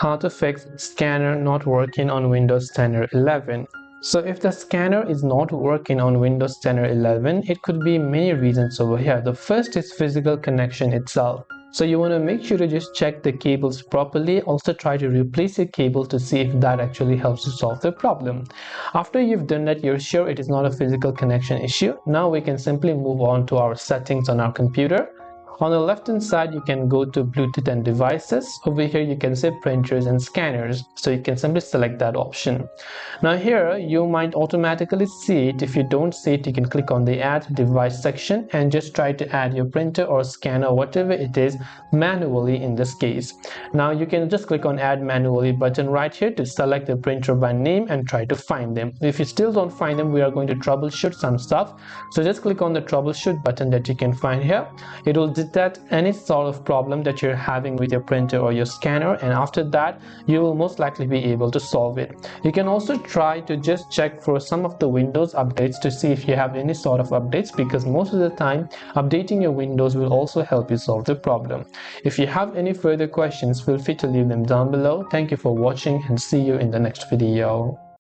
how to fix scanner not working on Windows 10 or 11. So if the scanner is not working on Windows 10 or 11, it could be many reasons over here. The first is physical connection itself. So you want to make sure to just check the cables properly. Also try to replace your cable to see if that actually helps to solve the problem. After you've done that, you're sure it is not a physical connection issue. Now we can simply move on to our settings on our computer. On the left hand side, you can go to Bluetooth and devices. Over here you can say printers and scanners, so you can simply select that option. Now here you might automatically see it. If you don't see it, you can click on the add device section and just try to add your printer or scanner, whatever it is, manually in this case. Now you can just click on add manually button right here to select the printer by name and try to find them. If you still don't find them, we are going to troubleshoot some stuff, so just click on the troubleshoot button that you can find here. It will detect any sort of problem that you're having with your printer or your scanner, and after that you will most likely be able to solve it. You can also try to just check for some of the Windows updates to see if you have any sort of updates, because most of the time updating your Windows will also help you solve the problem. If you have any further questions, feel free to leave them down below. Thank you for watching and see you in the next video.